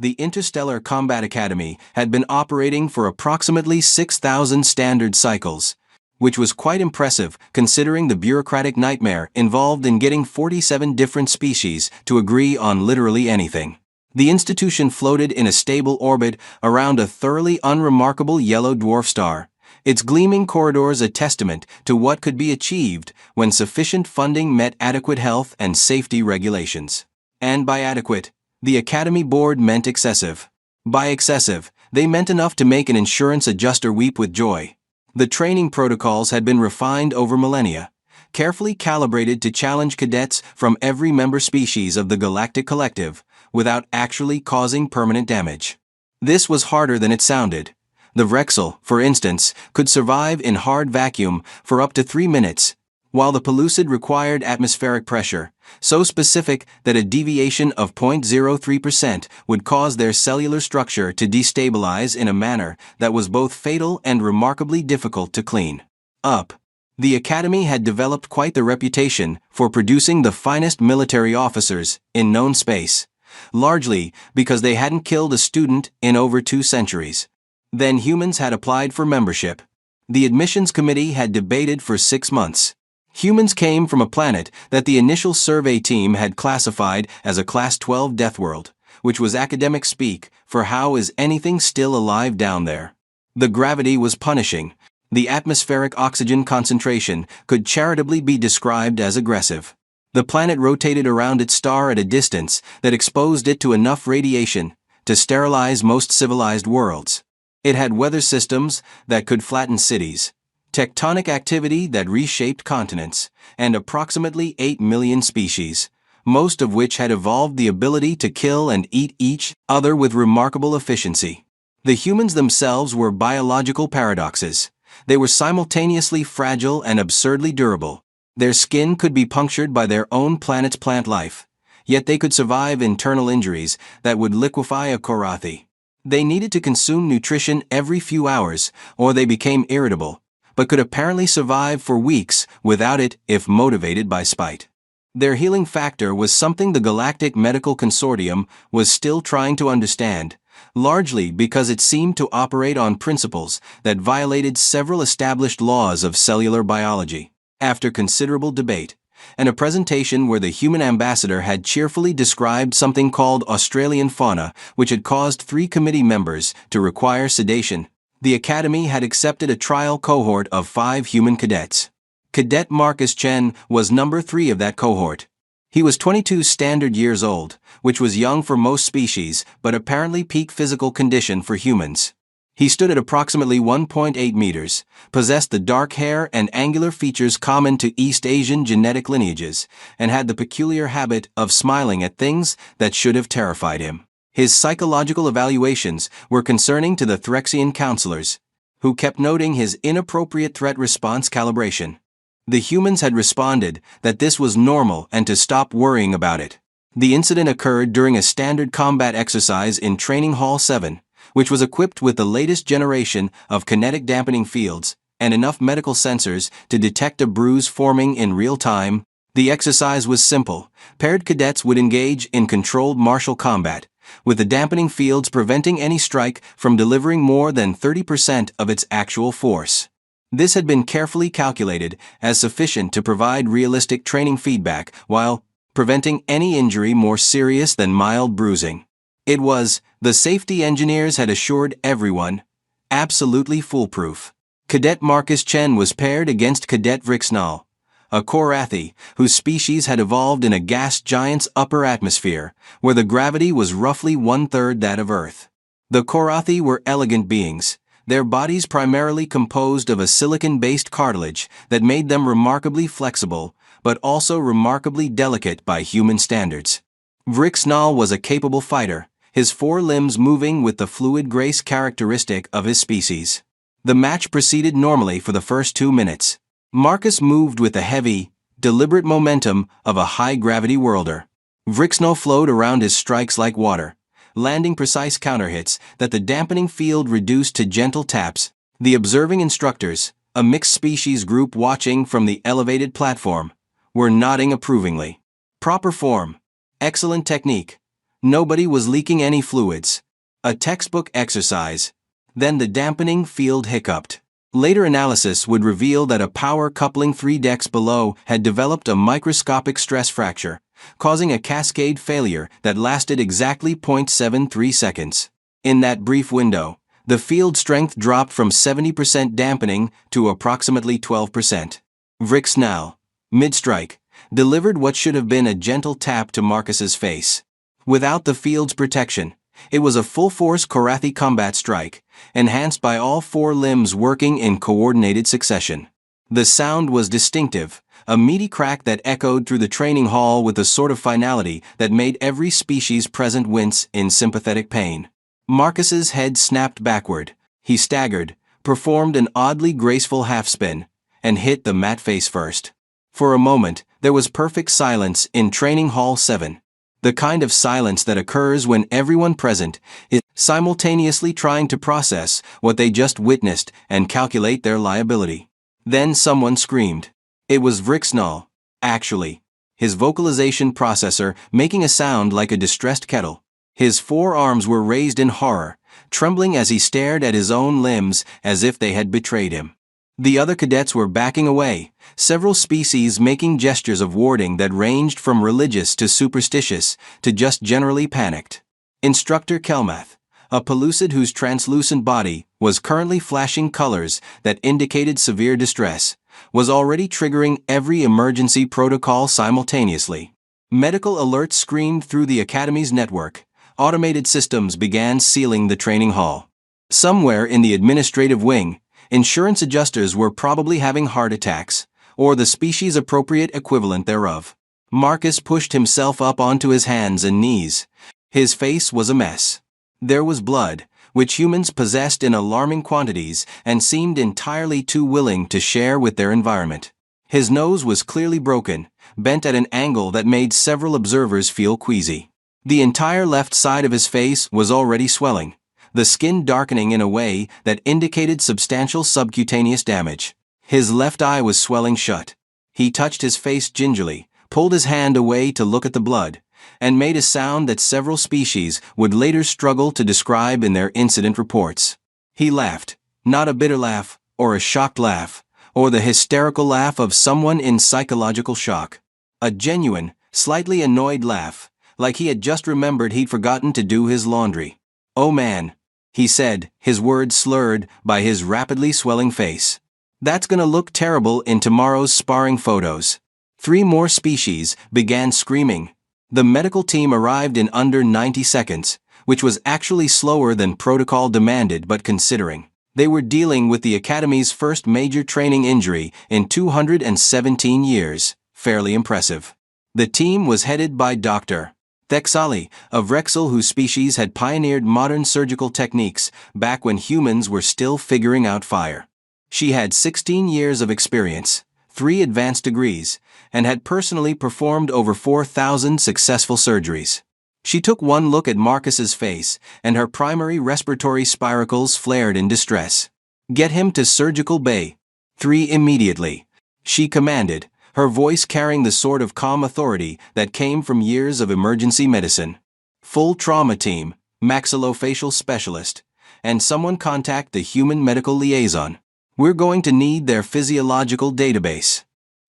The Interstellar Combat Academy had been operating for approximately 6,000 standard cycles, which was quite impressive considering the bureaucratic nightmare involved in getting 47 different species to agree on literally anything. The institution floated in a stable orbit around a thoroughly unremarkable yellow dwarf star, its gleaming corridors a testament to what could be achieved when sufficient funding met adequate health and safety regulations. And by adequate, the Academy Board meant excessive. By excessive, they meant enough to make an insurance adjuster weep with joy. The training protocols had been refined over millennia, carefully calibrated to challenge cadets from every member species of the Galactic Collective, without actually causing permanent damage. This was harder than it sounded. The Vrexel, for instance, could survive in hard vacuum for up to 3 minutes, while the Pellucid required atmospheric pressure, so specific that a deviation of 0.03% would cause their cellular structure to destabilize in a manner that was both fatal and remarkably difficult to clean up. The Academy had developed quite the reputation for producing the finest military officers in known space, largely because they hadn't killed a student in over 2 centuries. Then humans had applied for membership. The admissions committee had debated for 6 months. Humans came from a planet that the initial survey team had classified as a Class 12 Deathworld, which was academic speak for how is anything still alive down there. The gravity was punishing. The atmospheric oxygen concentration could charitably be described as aggressive. The planet rotated around its star at a distance that exposed it to enough radiation to sterilize most civilized worlds. It had weather systems that could flatten cities, tectonic activity that reshaped continents, and approximately 8 million species, most of which had evolved the ability to kill and eat each other with remarkable efficiency. The humans themselves were biological paradoxes. They were simultaneously fragile and absurdly durable. Their skin could be punctured by their own planet's plant life, yet they could survive internal injuries that would liquefy a Korathi. They needed to consume nutrition every few hours, or they became irritable, but could apparently survive for weeks without it if motivated by spite. Their healing factor was something the Galactic Medical Consortium was still trying to understand, largely because it seemed to operate on principles that violated several established laws of cellular biology. After considerable debate, and a presentation where the human ambassador had cheerfully described something called Australian fauna, which had caused 3 committee members to require sedation, the Academy had accepted a trial cohort of 5 human cadets. Cadet Marcus Chen was number 3 of that cohort. He was 22 standard years old, which was young for most species, but apparently peak physical condition for humans. He stood at approximately 1.8 meters, possessed the dark hair and angular features common to East Asian genetic lineages, and had the peculiar habit of smiling at things that should have terrified him. His psychological evaluations were concerning to the Threxian counselors, who kept noting his inappropriate threat response calibration. The humans had responded that this was normal and to stop worrying about it. The incident occurred during a standard combat exercise in Training Hall 7, which was equipped with the latest generation of kinetic dampening fields and enough medical sensors to detect a bruise forming in real time. The exercise was simple. Paired cadets would engage in controlled martial combat, with the dampening fields preventing any strike from delivering more than 30% of its actual force. This had been carefully calculated as sufficient to provide realistic training feedback while preventing any injury more serious than mild bruising. It was, the safety engineers had assured everyone, absolutely foolproof. Cadet Marcus Chen was paired against Cadet Vrixnal, a Korathi whose species had evolved in a gas giant's upper atmosphere, where the gravity was roughly 1/3 that of Earth. The Korathi were elegant beings, their bodies primarily composed of a silicon-based cartilage that made them remarkably flexible, but also remarkably delicate by human standards. Vrixnal was a capable fighter, his 4 limbs moving with the fluid grace characteristic of his species. The match proceeded normally for the first 2 minutes. Marcus moved with the heavy, deliberate momentum of a high-gravity worlder. Vrixnal flowed around his strikes like water, landing precise counterhits that the dampening field reduced to gentle taps. The observing instructors, a mixed-species group watching from the elevated platform, were nodding approvingly. Proper form, excellent technique, Nobody was leaking any fluids. A textbook exercise. Then the dampening field hiccuped. Later analysis would reveal that a power coupling 3 decks below had developed a microscopic stress fracture, causing a cascade failure that lasted exactly 0.73 seconds. In that brief window, the field strength dropped from 70% dampening to approximately 12%. Vrixnal, mid-strike, delivered what should have been a gentle tap to Marcus's face. Without the field's protection, it was a full-force Korathi combat strike, enhanced by all 4 limbs working in coordinated succession. The sound was distinctive, a meaty crack that echoed through the training hall with a sort of finality that made every species present wince in sympathetic pain. Marcus's head snapped backward. He staggered, performed an oddly graceful half-spin, and hit the mat face first. For a moment, there was perfect silence in Training Hall 7. The kind of silence that occurs when everyone present is simultaneously trying to process what they just witnessed and calculate their liability. Then someone screamed. It was Vrixnal, actually, his vocalization processor making a sound like a distressed kettle. His forearms were raised in horror, trembling as he stared at his own limbs as if they had betrayed him. The other cadets were backing away, several species making gestures of warding that ranged from religious to superstitious to just generally panicked. Instructor Kelmath, a pellucid whose translucent body was currently flashing colors that indicated severe distress, was already triggering every emergency protocol simultaneously. Medical alerts screamed through the Academy's network. Automated systems began sealing the training hall. Somewhere in the administrative wing, insurance adjusters were probably having heart attacks, or the species-appropriate equivalent thereof. Marcus pushed himself up onto his hands and knees. His face was a mess. There was blood, which humans possessed in alarming quantities and seemed entirely too willing to share with their environment. His nose was clearly broken, bent at an angle that made several observers feel queasy. The entire left side of his face was already swelling, the skin darkening in a way that indicated substantial subcutaneous damage. His left eye was swelling shut. He touched his face gingerly, pulled his hand away to look at the blood, and made a sound that several species would later struggle to describe in their incident reports. He laughed, not a bitter laugh, or a shocked laugh, or the hysterical laugh of someone in psychological shock. A genuine, slightly annoyed laugh, like he had just remembered he'd forgotten to do his laundry. "Oh man," he said, his words slurred by his rapidly swelling face. "That's gonna look terrible in tomorrow's sparring photos." 3 more species began screaming. The medical team arrived in under 90 seconds, which was actually slower than protocol demanded, but considering they were dealing with the Academy's first major training injury in 217 years, fairly impressive. The team was headed by Dr. Thexali, of Rexel, whose species had pioneered modern surgical techniques back when humans were still figuring out fire. She had 16 years of experience, 3 advanced degrees, and had personally performed over 4,000 successful surgeries. She took one look at Marcus's face, and her primary respiratory spiracles flared in distress. "Get him to surgical bay 3 immediately," she commanded, her voice carrying the sort of calm authority that came from years of emergency medicine. "Full trauma team, maxillofacial specialist, and someone contact the human medical liaison. We're going to need their physiological database."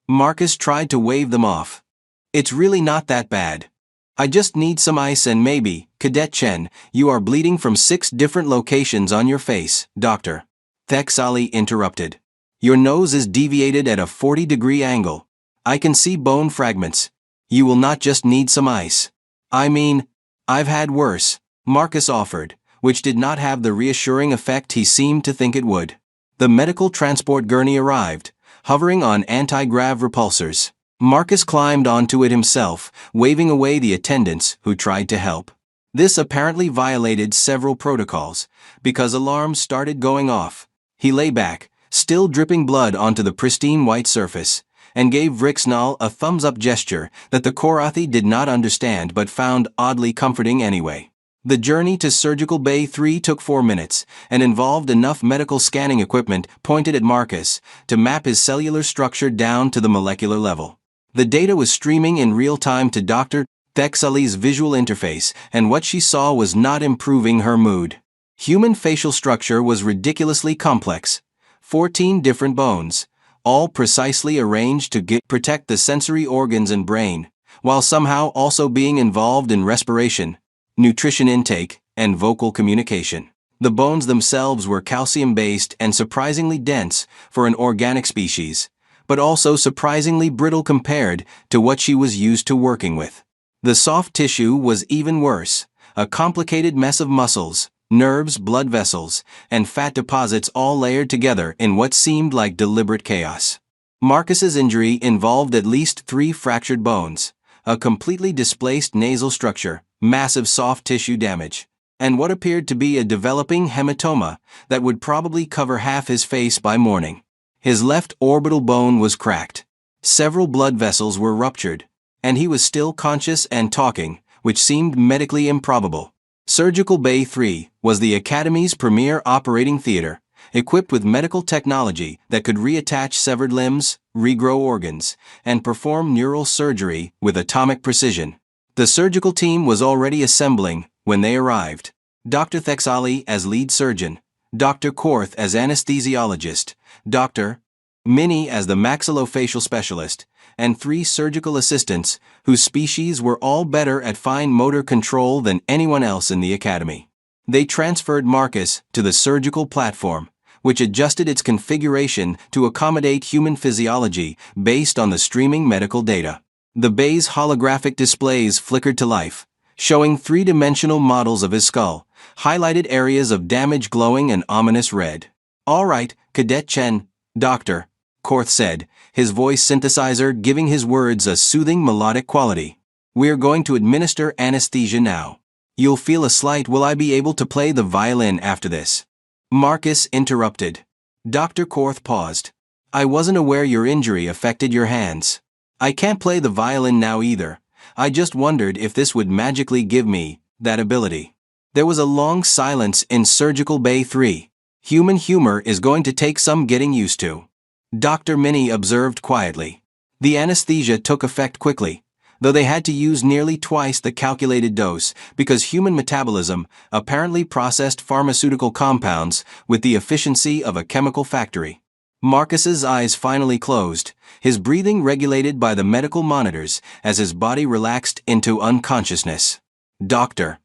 Marcus tried to wave them off. "It's really not that bad. I just need some ice and maybe, Cadet Chen, you are bleeding from 6 different locations on your face, Dr. Thexali interrupted. "Your nose is deviated at a 40-degree angle. I can see bone fragments. You will not just need some ice. I mean, I've had worse," Marcus offered, which did not have the reassuring effect he seemed to think it would. The medical transport gurney arrived, hovering on anti-grav repulsors. Marcus climbed onto it himself, waving away the attendants who tried to help. This apparently violated several protocols, because alarms started going off. He lay back, still dripping blood onto the pristine white surface, and gave Vrixnal a thumbs-up gesture that the Korathi did not understand but found oddly comforting anyway. The journey to Surgical Bay 3 took 4 minutes, and involved enough medical scanning equipment pointed at Marcus to map his cellular structure down to the molecular level. The data was streaming in real time to Dr. Thexali's visual interface, and what she saw was not improving her mood. Human facial structure was ridiculously complex. 14 different bones, all precisely arranged to protect the sensory organs and brain, while somehow also being involved in respiration, nutrition intake, and vocal communication. The bones themselves were calcium-based and surprisingly dense for an organic species, but also surprisingly brittle compared to what she was used to working with. The soft tissue was even worse, a complicated mess of muscles, nerves, blood vessels, and fat deposits all layered together in what seemed like deliberate chaos. Marcus's injury involved at least 3 fractured bones, a completely displaced nasal structure, massive soft tissue damage, and what appeared to be a developing hematoma that would probably cover half his face by morning. His left orbital bone was cracked. Several blood vessels were ruptured, and he was still conscious and talking, which seemed medically improbable. Surgical Bay 3 was the Academy's premier operating theater, equipped with medical technology that could reattach severed limbs, regrow organs, and perform neural surgery with atomic precision. The surgical team was already assembling when they arrived. Dr. Thexali as lead surgeon, Dr. Korth as anesthesiologist, Dr. Minnie as the maxillofacial specialist, and 3 surgical assistants whose species were all better at fine motor control than anyone else in the academy. They transferred Marcus to the surgical platform, which adjusted its configuration to accommodate human physiology based on the streaming medical data. The bay's holographic displays flickered to life, showing 3-dimensional models of his skull, highlighted areas of damage glowing an ominous red. "All right, Cadet Chen," Dr. Korth said, his voice synthesizer giving his words a soothing melodic quality. "We're going to administer anesthesia now. You'll feel a slight. Will I be able to play the violin after this?" Marcus interrupted. Dr. Korth paused. "I wasn't aware your injury affected your hands. I can't play the violin now either. I just wondered if this would magically give me that ability." There was a long silence in Surgical Bay 3. "Human humor is going to take some getting used to," Dr. Minnie observed quietly. The anesthesia took effect quickly, though they had to use nearly twice the calculated dose because human metabolism apparently processed pharmaceutical compounds with the efficiency of a chemical factory. Marcus's eyes finally closed, his breathing regulated by the medical monitors as his body relaxed into unconsciousness. Dr.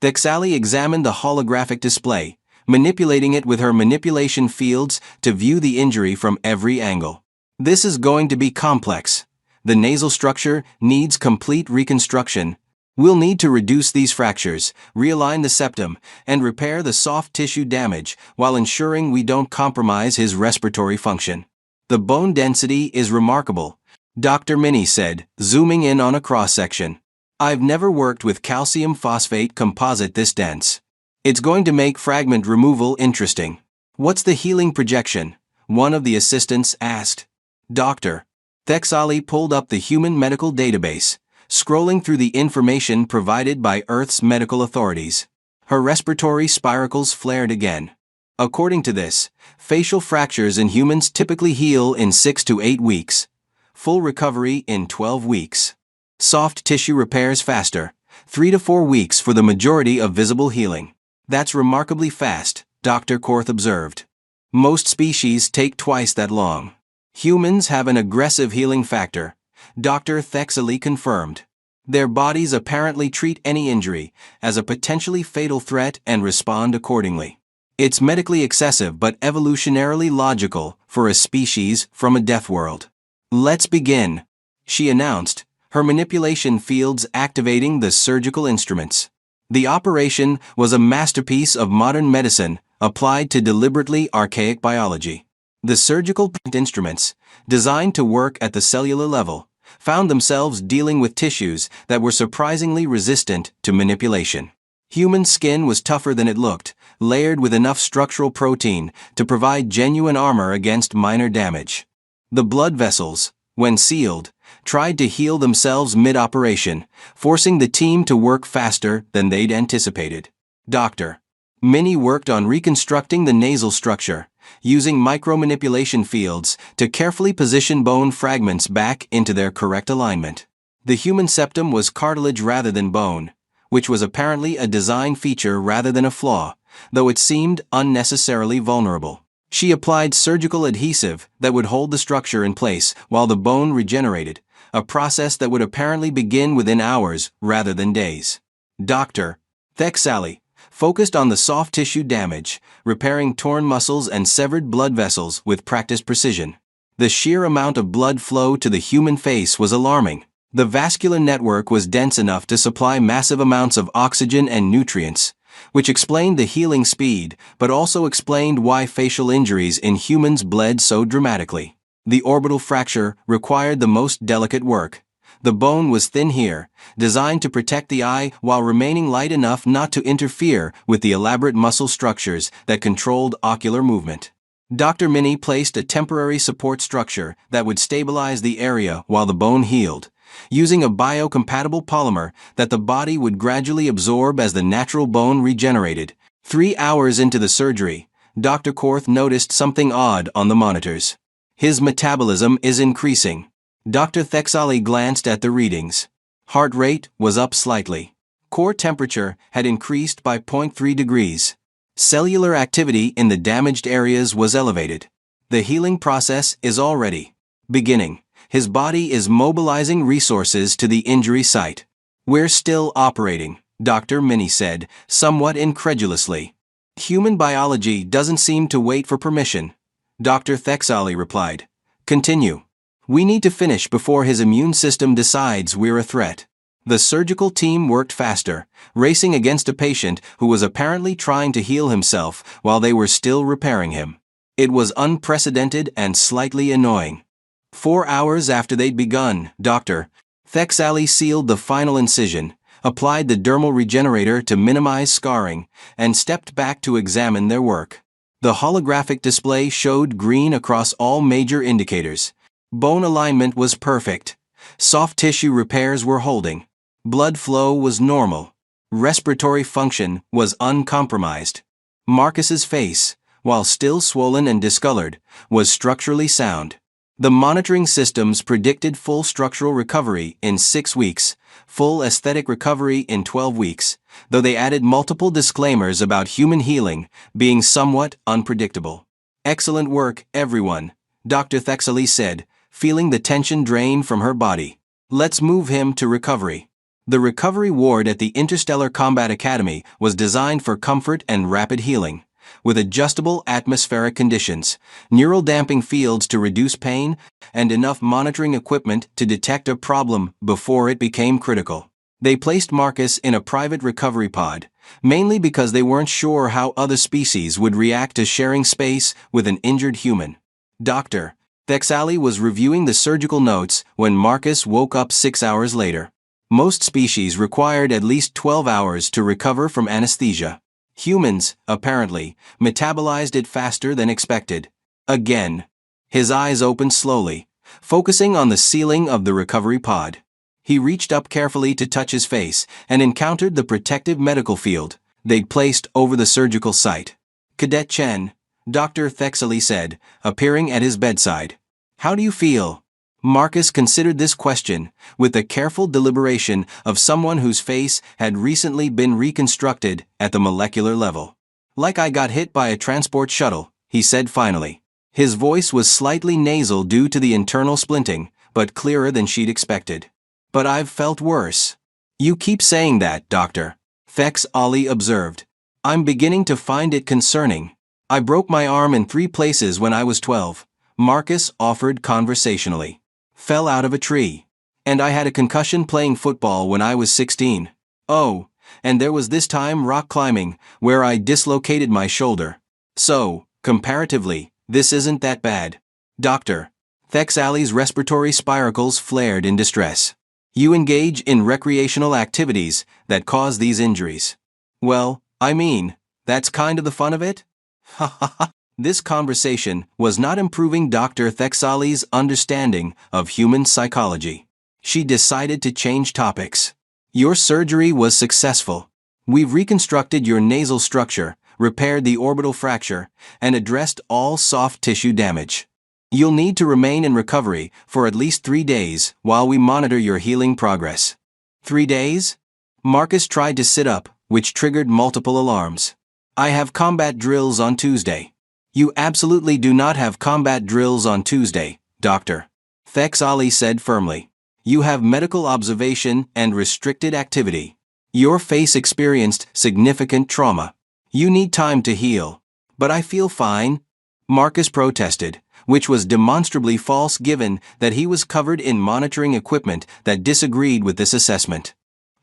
Thexali examined the holographic display, manipulating it with her manipulation fields to view the injury from every angle. "This is going to be complex. The nasal structure needs complete reconstruction. We'll need to reduce these fractures, realign the septum, and repair the soft tissue damage while ensuring we don't compromise his respiratory function. The bone density is remarkable," Dr. Minnie said, zooming in on a cross-section. "I've never worked with calcium phosphate composite this dense. It's going to make fragment removal interesting." "What's the healing projection?" one of the assistants asked. Dr. Thexali pulled up the human medical database, scrolling through the information provided by Earth's medical authorities. Her respiratory spiracles flared again. According to this, facial fractures in humans typically heal in 6 to 8 weeks. Full recovery in 12 weeks. Soft tissue repairs faster, 3 to 4 weeks for the majority of visible healing. "That's remarkably fast," Dr. Korth observed. "Most species take twice that long. Humans have an aggressive healing factor," Dr. Thexali confirmed. "Their bodies apparently treat any injury as a potentially fatal threat and respond accordingly. It's medically excessive but evolutionarily logical for a species from a death world." "Let's begin," she announced, her manipulation fields activating the surgical instruments. The operation was a masterpiece of modern medicine applied to deliberately archaic biology. The surgical instruments, designed to work at the cellular level, found themselves dealing with tissues that were surprisingly resistant to manipulation. Human skin was tougher than it looked, layered with enough structural protein to provide genuine armor against minor damage. The blood vessels, when sealed, tried to heal themselves mid-operation, forcing the team to work faster than they'd anticipated. Dr. Minnie worked on reconstructing the nasal structure, using micromanipulation fields to carefully position bone fragments back into their correct alignment. The human septum was cartilage rather than bone, which was apparently a design feature rather than a flaw, though it seemed unnecessarily vulnerable. She applied surgical adhesive that would hold the structure in place while the bone regenerated, a process that would apparently begin within hours rather than days. Dr. Thexali focused on the soft tissue damage, repairing torn muscles and severed blood vessels with practiced precision. The sheer amount of blood flow to the human face was alarming. The vascular network was dense enough to supply massive amounts of oxygen and nutrients, which explained the healing speed, but also explained why facial injuries in humans bled so dramatically. The orbital fracture required the most delicate work. The bone was thin here, designed to protect the eye while remaining light enough not to interfere with the elaborate muscle structures that controlled ocular movement. Dr. Minnie placed a temporary support structure that would stabilize the area while the bone healed, using a biocompatible polymer that the body would gradually absorb as the natural bone regenerated. 3 hours into the surgery, Dr. Korth noticed something odd on the monitors. His metabolism is increasing. Dr. Thexali glanced at the readings. Heart rate was up slightly. Core temperature had increased by 0.3 degrees. Cellular activity in the damaged areas was elevated. The healing process is already beginning. His body is mobilizing resources to the injury site. We're still operating, Dr. Minnie said, somewhat incredulously. Human biology doesn't seem to wait for permission, Dr. Thexali replied. Continue. We need to finish before his immune system decides we're a threat. The surgical team worked faster, racing against a patient who was apparently trying to heal himself while they were still repairing him. It was unprecedented and slightly annoying. 4 hours after they'd begun, Dr. Thexali sealed the final incision, applied the dermal regenerator to minimize scarring, and stepped back to examine their work. The holographic display showed green across all major indicators. Bone alignment was perfect. Soft tissue repairs were holding. Blood flow was normal. Respiratory function was uncompromised. Marcus's face, while still swollen and discolored, was structurally sound. The monitoring systems predicted full structural recovery in 6 weeks, full aesthetic recovery in 12 weeks, though they added multiple disclaimers about human healing being somewhat unpredictable. Excellent work, everyone, Dr. Thexali said, feeling the tension drain from her body. Let's move him to recovery. The recovery ward at the Interstellar Combat Academy was designed for comfort and rapid healing, with adjustable atmospheric conditions, neural damping fields to reduce pain, and enough monitoring equipment to detect a problem before it became critical. They placed Marcus in a private recovery pod, mainly because they weren't sure how other species would react to sharing space with an injured human. Dr. Thexali was reviewing the surgical notes when Marcus woke up 6 hours later. Most species required at least 12 hours to recover from anesthesia. Humans, apparently, metabolized it faster than expected. Again. His eyes opened slowly, focusing on the ceiling of the recovery pod. He reached up carefully to touch his face and encountered the protective medical field they'd placed over the surgical site. Cadet Chen, Dr. Thexali said, appearing at his bedside. How do you feel? Marcus considered this question with the careful deliberation of someone whose face had recently been reconstructed at the molecular level. Like I got hit by a transport shuttle, he said finally. His voice was slightly nasal due to the internal splinting, but clearer than she'd expected. But I've felt worse. You keep saying that, Doctor. Thexali observed. I'm beginning to find it concerning. I broke my arm in 3 places when I was 12, Marcus offered conversationally. Fell out of a tree. And I had a concussion playing football when I was 16. Oh, and there was this time rock climbing, where I dislocated my shoulder. So, comparatively, this isn't that bad. Doctor. Thexali's respiratory spiracles flared in distress. You engage in recreational activities that cause these injuries. Well, I mean, that's kind of the fun of it? Ha ha ha. This conversation was not improving Dr. Thexali's understanding of human psychology. She decided to change topics. Your surgery was successful. We've reconstructed your nasal structure, repaired the orbital fracture, and addressed all soft tissue damage. You'll need to remain in recovery for at least 3 days while we monitor your healing progress. 3 days? Marcus tried to sit up, which triggered multiple alarms. I have combat drills on Tuesday. You absolutely do not have combat drills on Tuesday, Doctor. Thexali said firmly. You have medical observation and restricted activity. Your face experienced significant trauma. You need time to heal. But I feel fine. Marcus protested, which was demonstrably false given that he was covered in monitoring equipment that disagreed with this assessment.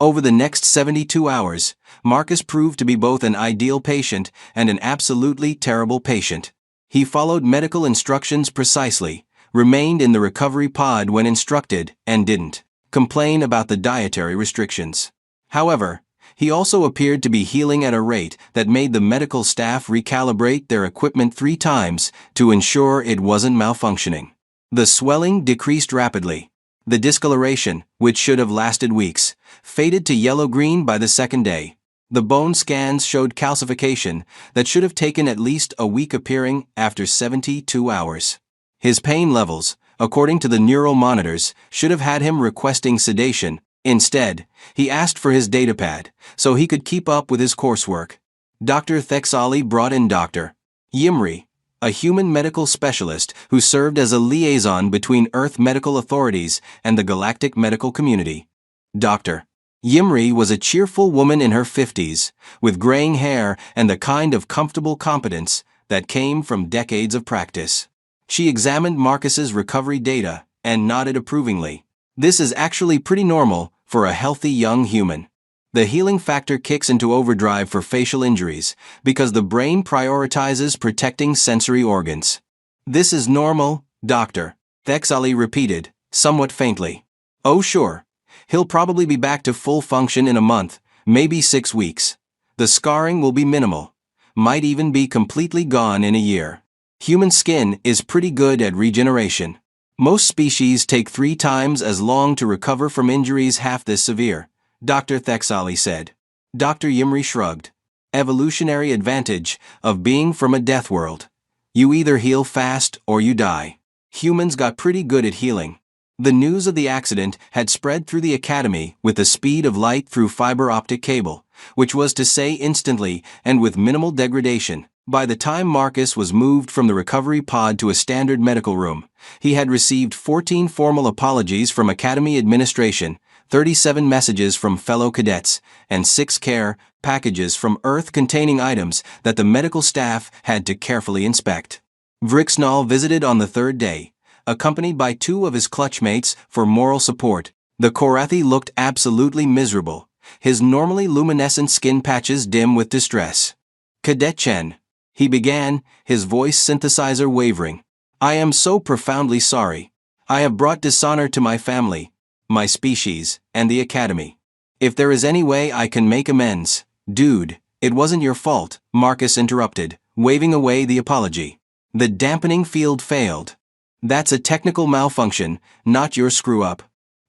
Over the next 72 hours, Marcus proved to be both an ideal patient and an absolutely terrible patient. He followed medical instructions precisely, remained in the recovery pod when instructed, and didn't complain about the dietary restrictions. However, he also appeared to be healing at a rate that made the medical staff recalibrate their equipment 3 times to ensure it wasn't malfunctioning. The swelling decreased rapidly. The discoloration, which should have lasted weeks, faded to yellow-green by the 2nd day. The bone scans showed calcification that should have taken at least a week appearing after 72 hours. His pain levels, according to the neural monitors, should have had him requesting sedation. Instead, he asked for his datapad so he could keep up with his coursework. Dr. Thexali brought in Dr. Yimri, a human medical specialist who served as a liaison between Earth medical authorities and the galactic medical community. Dr. Yimri was a cheerful woman in her 50s, with graying hair and the kind of comfortable competence that came from decades of practice. She examined Marcus's recovery data and nodded approvingly. This is actually pretty normal for a healthy young human. The healing factor kicks into overdrive for facial injuries because the brain prioritizes protecting sensory organs. This is normal, Doctor, Thexali repeated, somewhat faintly. Oh sure. He'll probably be back to full function in a month, maybe 6 weeks. The scarring will be minimal. Might even be completely gone in a year. Human skin is pretty good at regeneration. Most species take 3 times as long to recover from injuries half this severe, Dr. Thexali said. Dr. Yimri shrugged. Evolutionary advantage of being from a death world. You either heal fast or you die. Humans got pretty good at healing. The news of the accident had spread through the academy with the speed of light through fiber optic cable, which was to say instantly and with minimal degradation. By the time Marcus was moved from the recovery pod to a standard medical room, he had received 14 formal apologies from Academy administration, 37 messages from fellow cadets, and 6 care packages from Earth containing items that the medical staff had to carefully inspect. Vrixnall visited on the 3rd day, accompanied by 2 of his clutchmates for moral support. The Korathi looked absolutely miserable, his normally luminescent skin patches dim with distress. Cadet Chen, he began, his voice synthesizer wavering. I am so profoundly sorry. I have brought dishonor to my family, my species, and the academy. If there is any way I can make amends, dude, it wasn't your fault, Marcus interrupted, waving away the apology. The dampening field failed. That's a technical malfunction, not your screw-up.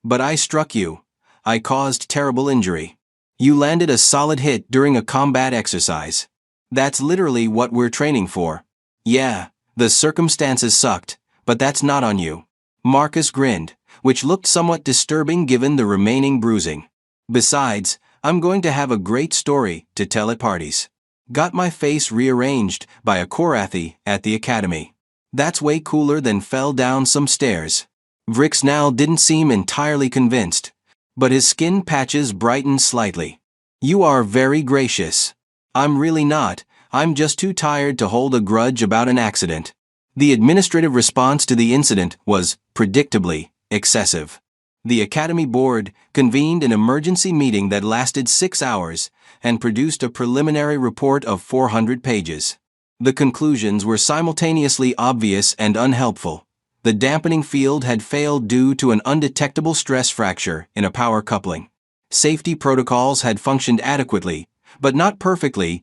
But I struck you. I caused terrible injury. You landed a solid hit during a combat exercise. That's literally what we're training for. Yeah, the circumstances sucked, but that's not on you. Marcus grinned, which looked somewhat disturbing given the remaining bruising. Besides, I'm going to have a great story to tell at parties. Got my face rearranged by a Korathi at the academy. That's way cooler than fell down some stairs. Vrixnall didn't seem entirely convinced, but his skin patches brightened slightly. You are very gracious. I'm really not, I'm just too tired to hold a grudge about an accident. The administrative response to the incident was, predictably, excessive. The Academy Board convened an emergency meeting that lasted 6 hours and produced a preliminary report of 400 pages. The conclusions were simultaneously obvious and unhelpful. The dampening field had failed due to an undetectable stress fracture in a power coupling. Safety protocols had functioned adequately, but not perfectly,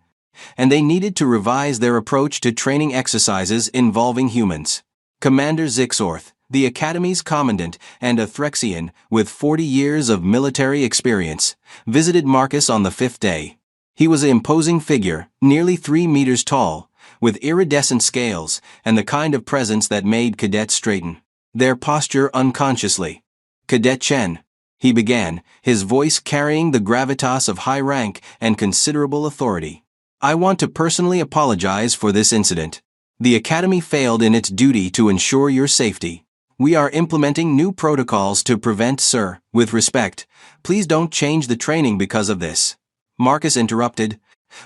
and they needed to revise their approach to training exercises involving humans. Commander Zixorth, the Academy's commandant and a Threxian with 40 years of military experience, visited Marcus on the 5th day. He was an imposing figure, nearly 3 meters tall, with iridescent scales and the kind of presence that made cadets straighten their posture unconsciously. "Cadet Chen," he began, his voice carrying the gravitas of high rank and considerable authority. "I want to personally apologize for this incident. The Academy failed in its duty to ensure your safety. We are implementing new protocols to prevent, sir. With respect, please don't change the training because of this," Marcus interrupted,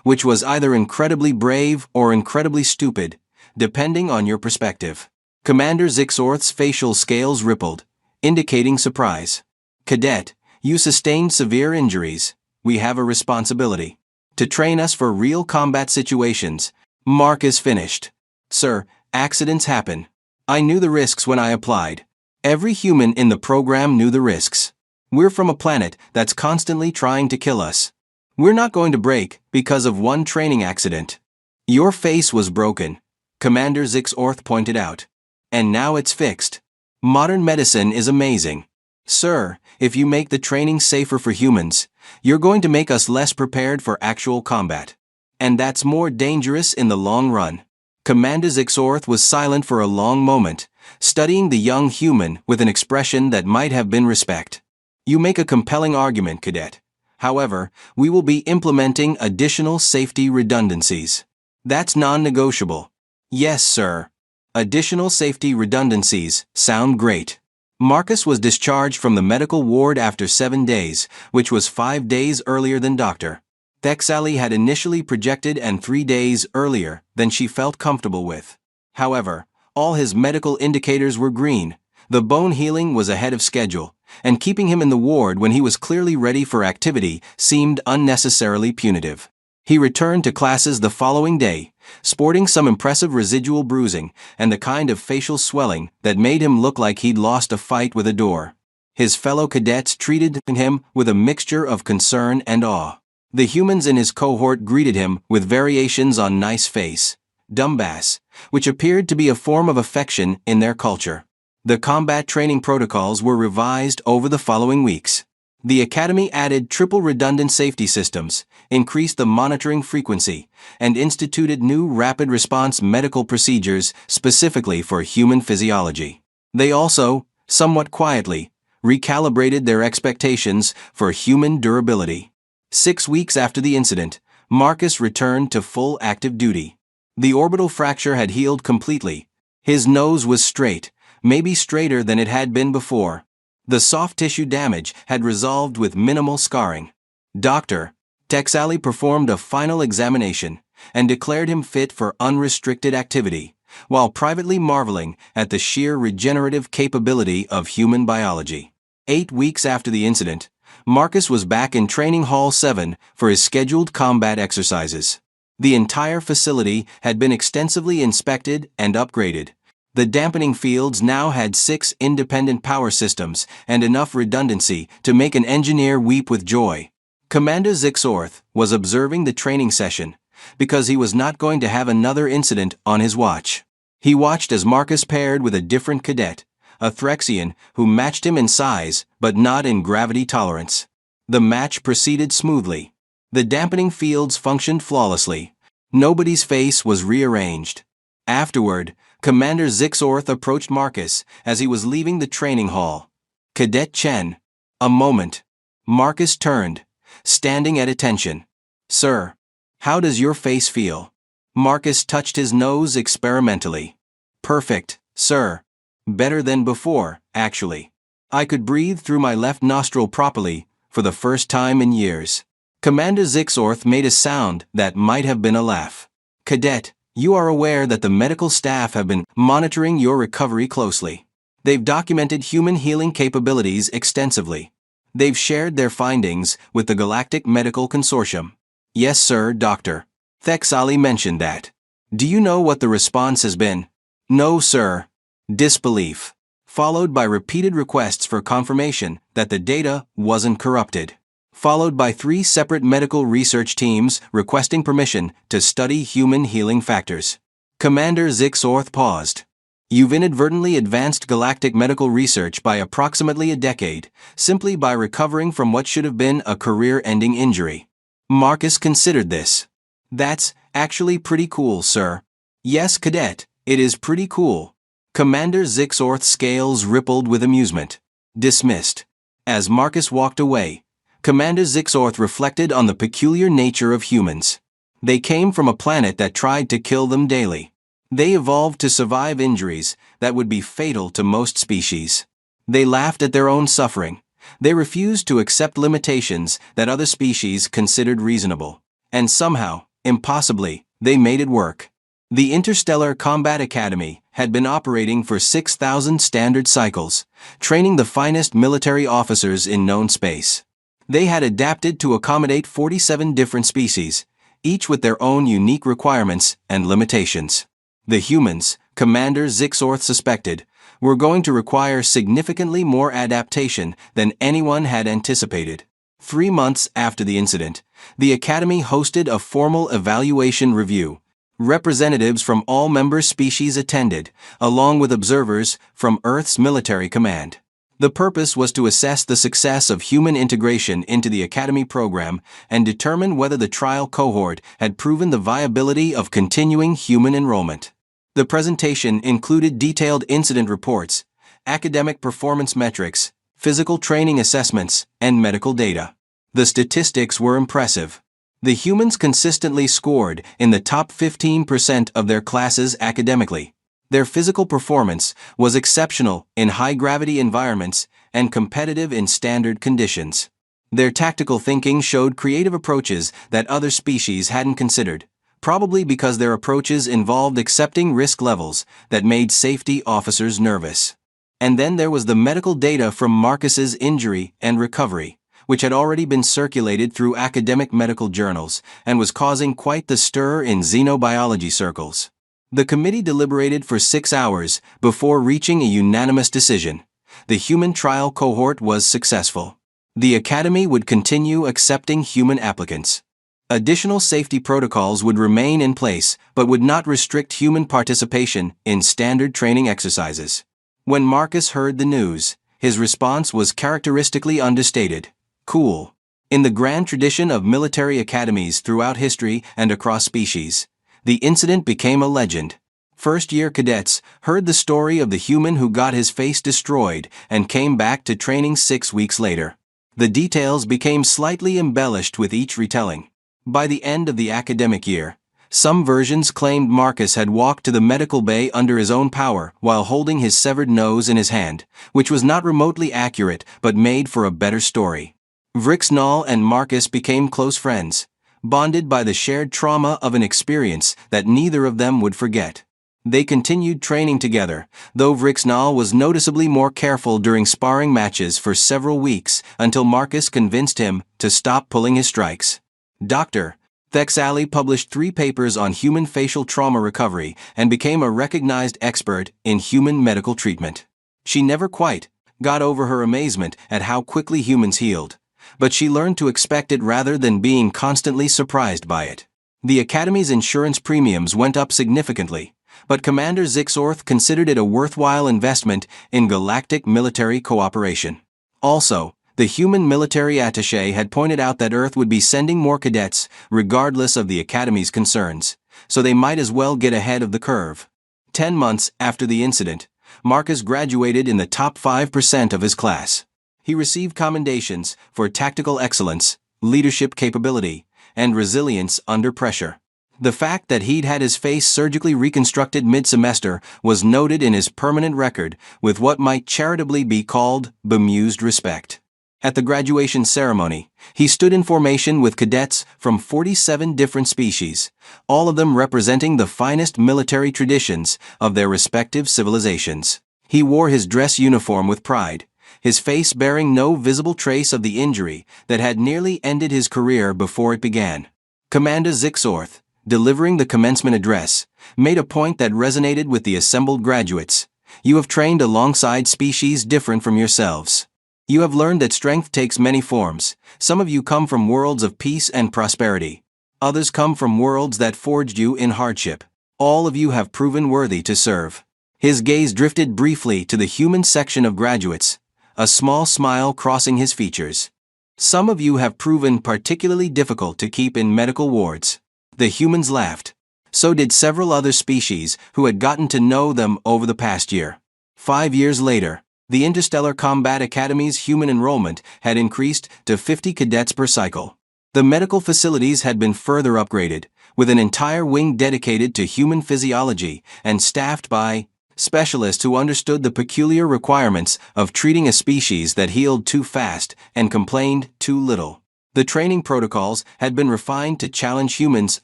which was either incredibly brave or incredibly stupid, depending on your perspective. Commander Zixorth's facial scales rippled, indicating surprise. "Cadet, you sustained severe injuries. We have a responsibility to train us for real combat situations," Marcus finished. "Sir, accidents happen. I knew the risks when I applied. Every human in the program knew the risks. We're from a planet that's constantly trying to kill us. We're not going to break because of one training accident." "Your face was broken," Commander Zixorth pointed out. "And now it's fixed. Modern medicine is amazing. Sir, if you make the training safer for humans, you're going to make us less prepared for actual combat. And that's more dangerous in the long run." Commander Zixorth was silent for a long moment, studying the young human with an expression that might have been respect. "You make a compelling argument, Cadet. However, we will be implementing additional safety redundancies. That's non-negotiable." "Yes, sir. Additional safety redundancies sound great." Marcus was discharged from the medical ward after 7 days, which was 5 days earlier than Dr. Thexali had initially projected and 3 days earlier than she felt comfortable with. However, all his medical indicators were green. The bone healing was ahead of schedule, and keeping him in the ward when he was clearly ready for activity seemed unnecessarily punitive. He returned to classes the following day, sporting some impressive residual bruising and the kind of facial swelling that made him look like he'd lost a fight with a door. His fellow cadets treated him with a mixture of concern and awe. The humans in his cohort greeted him with variations on nice face, dumbass, which appeared to be a form of affection in their culture. The combat training protocols were revised over the following weeks. The Academy added triple redundant safety systems, increased the monitoring frequency, and instituted new rapid response medical procedures specifically for human physiology. They also, somewhat quietly, recalibrated their expectations for human durability. 6 weeks after the incident, Marcus returned to full active duty. The orbital fracture had healed completely. His nose was straight, maybe straighter than it had been before. The soft tissue damage had resolved with minimal scarring. Dr. Thexali performed a final examination and declared him fit for unrestricted activity, while privately marveling at the sheer regenerative capability of human biology. 8 weeks after the incident, Marcus was back in Training Hall 7 for his scheduled combat exercises. The entire facility had been extensively inspected and upgraded. The dampening fields now had 6 independent power systems and enough redundancy to make an engineer weep with joy. Commander Zixorth was observing the training session because he was not going to have another incident on his watch. He watched as Marcus paired with a different cadet, a Threxian who matched him in size but not in gravity tolerance. The match proceeded smoothly. The dampening fields functioned flawlessly. Nobody's face was rearranged. Afterward, Commander Zixorth approached Marcus as he was leaving the training hall. "Cadet Chen." A moment. Marcus turned, standing at attention. "Sir, how does your face feel?" Marcus touched his nose experimentally. "Perfect, sir. Better than before, actually. I could breathe through my left nostril properly for the first time in years." Commander Zixorth made a sound that might have been a laugh. "Cadet, you are aware that the medical staff have been monitoring your recovery closely. They've documented human healing capabilities extensively. They've shared their findings with the Galactic Medical Consortium." "Yes, sir, Dr. Thexali mentioned that." "Do you know what the response has been?" "No, sir." Disbelief, followed by repeated requests for confirmation that the data wasn't corrupted, followed by 3 separate medical research teams requesting permission to study human healing factors. Commander Zixorth paused. "You've inadvertently advanced galactic medical research by approximately a decade, simply by recovering from what should have been a career-ending injury." Marcus considered this. "That's actually pretty cool, sir. Yes, Cadet, it is pretty cool. Commander Zixorth's scales rippled with amusement. Dismissed. As Marcus walked away, Commander Zixorth reflected on the peculiar nature of humans. They came from a planet that tried to kill them daily. They evolved to survive injuries that would be fatal to most species. They laughed at their own suffering. They refused to accept limitations that other species considered reasonable. And somehow, impossibly, they made it work. The Interstellar Combat Academy had been operating for 6,000 standard cycles, training the finest military officers in known space. They had adapted to accommodate 47 different species, each with their own unique requirements and limitations. The humans, Commander Zixorth suspected, were going to require significantly more adaptation than anyone had anticipated. 3 months after the incident, the Academy hosted a formal evaluation review. Representatives from all member species attended, along with observers from Earth's military command. The purpose was to assess the success of human integration into the Academy program and determine whether the trial cohort had proven the viability of continuing human enrollment. The presentation included detailed incident reports, academic performance metrics, physical training assessments, and medical data. The statistics were impressive. The humans consistently scored in the top 15% of their classes academically. Their physical performance was exceptional in high-gravity environments and competitive in standard conditions. Their tactical thinking showed creative approaches that other species hadn't considered, probably because their approaches involved accepting risk levels that made safety officers nervous. And then there was the medical data from Marcus's injury and recovery, which had already been circulated through academic medical journals and was causing quite the stir in xenobiology circles. The committee deliberated for 6 hours before reaching a unanimous decision. The human trial cohort was successful. The Academy would continue accepting human applicants. Additional safety protocols would remain in place but would not restrict human participation in standard training exercises. When Marcus heard the news, his response was characteristically understated. Cool. In the grand tradition of military academies throughout history and across species, the incident became a legend. First-year cadets heard the story of the human who got his face destroyed and came back to training 6 weeks later. The details became slightly embellished with each retelling. By the end of the academic year, some versions claimed Marcus had walked to the medical bay under his own power while holding his severed nose in his hand, which was not remotely accurate but made for a better story. Vrixnall and Marcus became close friends, bonded by the shared trauma of an experience that neither of them would forget. They continued training together, though Vrixnall was noticeably more careful during sparring matches for several weeks until Marcus convinced him to stop pulling his strikes. Dr. Thexali published 3 papers on human facial trauma recovery and became a recognized expert in human medical treatment. She never quite got over her amazement at how quickly humans healed, but she learned to expect it rather than being constantly surprised by it. The Academy's insurance premiums went up significantly, but Commander Zixorth considered it a worthwhile investment in galactic military cooperation. Also, the human military attaché had pointed out that Earth would be sending more cadets regardless of the Academy's concerns, so they might as well get ahead of the curve. 10 months after the incident, Marcus graduated in the top 5% of his class. He received commendations for tactical excellence, leadership capability, and resilience under pressure. The fact that he'd had his face surgically reconstructed mid-semester was noted in his permanent record with what might charitably be called bemused respect. At the graduation ceremony, he stood in formation with cadets from 47 different species, all of them representing the finest military traditions of their respective civilizations. He wore his dress uniform with pride, his face bearing no visible trace of the injury that had nearly ended his career before it began. Commander Zixorth, delivering the commencement address, made a point that resonated with the assembled graduates. You have trained alongside species different from yourselves. You have learned that strength takes many forms. Some of you come from worlds of peace and prosperity. Others come from worlds that forged you in hardship. All of you have proven worthy to serve. His gaze drifted briefly to the human section of graduates, a small smile crossing his features. Some of you have proven particularly difficult to keep in medical wards. The humans laughed. So did several other species who had gotten to know them over the past year. 5 years later, the Interstellar Combat Academy's human enrollment had increased to 50 cadets per cycle. The medical facilities had been further upgraded, with an entire wing dedicated to human physiology and staffed by specialists who understood the peculiar requirements of treating a species that healed too fast and complained too little. The training protocols had been refined to challenge humans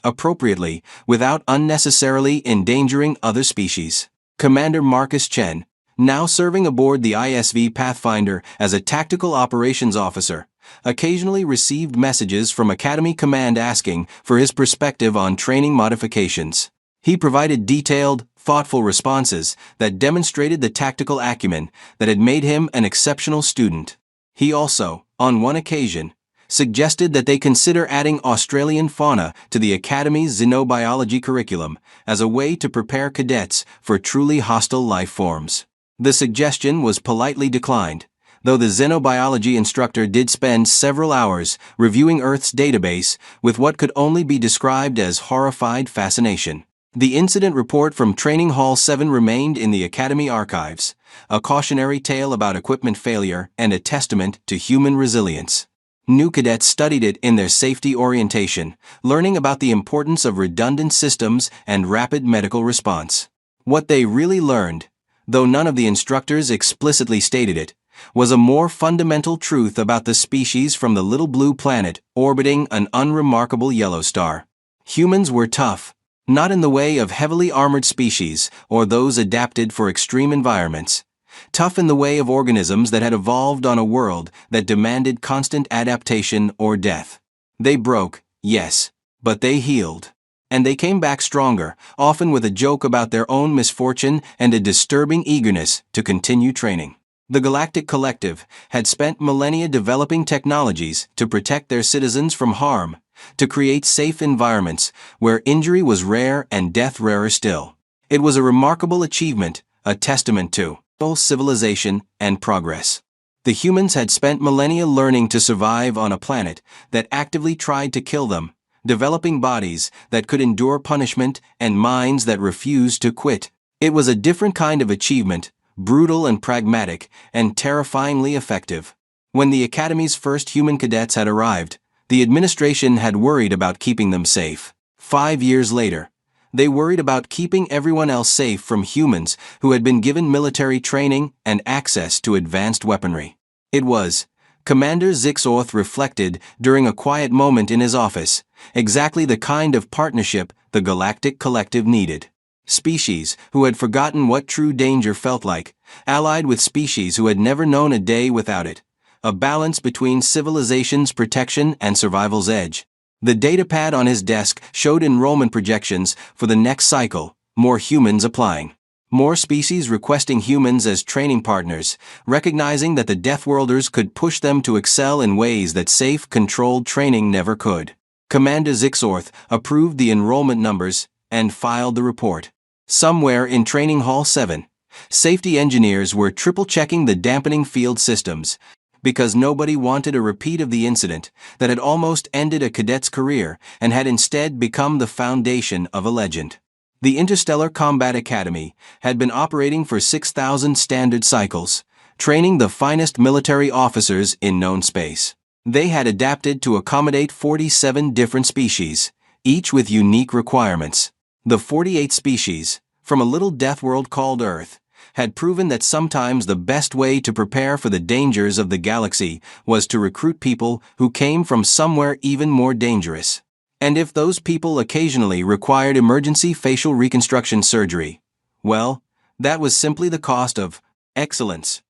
appropriately without unnecessarily endangering other species. Commander Marcus Chen, now serving aboard the ISV Pathfinder as a tactical operations officer, occasionally received messages from Academy Command asking for his perspective on training modifications. He provided detailed, thoughtful responses that demonstrated the tactical acumen that had made him an exceptional student. He also, on one occasion, suggested that they consider adding Australian fauna to the Academy's xenobiology curriculum as a way to prepare cadets for truly hostile life forms. The suggestion was politely declined, though the xenobiology instructor did spend several hours reviewing Earth's database with what could only be described as horrified fascination. The incident report from Training Hall 7 remained in the Academy archives, a cautionary tale about equipment failure and a testament to human resilience. New cadets studied it in their safety orientation, learning about the importance of redundant systems and rapid medical response. What they really learned, though none of the instructors explicitly stated it, was a more fundamental truth about the species from the little blue planet orbiting an unremarkable yellow star. Humans were tough, not in the way of heavily armored species or those adapted for extreme environments. Tough in the way of organisms that had evolved on a world that demanded constant adaptation or death. They broke, yes, but they healed. And they came back stronger, often with a joke about their own misfortune and a disturbing eagerness to continue training. The Galactic Collective had spent millennia developing technologies to protect their citizens from harm, to create safe environments where injury was rare and death rarer still. It was a remarkable achievement, a testament to civilization and progress. The humans had spent millennia learning to survive on a planet that actively tried to kill them, developing bodies that could endure punishment and minds that refused to quit. It was a different kind of achievement, brutal and pragmatic, and terrifyingly effective. When the Academy's first human cadets had arrived, the administration had worried about keeping them safe. 5 years later, they worried about keeping everyone else safe from humans who had been given military training and access to advanced weaponry. It was, Commander Zixorth reflected during a quiet moment in his office, exactly the kind of partnership the Galactic Collective needed. Species who had forgotten what true danger felt like, allied with species who had never known a day without it. A balance between civilization's protection and survival's edge. The datapad on his desk showed enrollment projections for the next cycle, more humans applying. More species requesting humans as training partners, recognizing that the Deathworlders could push them to excel in ways that safe, controlled training never could. Commander Zixorth approved the enrollment numbers and filed the report. Somewhere in Training Hall 7, safety engineers were triple-checking the dampening field systems, because nobody wanted a repeat of the incident that had almost ended a cadet's career and had instead become the foundation of a legend. The Interstellar Combat Academy had been operating for 6,000 standard cycles, training the finest military officers in known space. They had adapted to accommodate 47 different species, each with unique requirements. The 48 species, from a little death world called Earth, had proven that sometimes the best way to prepare for the dangers of the galaxy was to recruit people who came from somewhere even more dangerous. And if those people occasionally required emergency facial reconstruction surgery, well, that was simply the cost of excellence.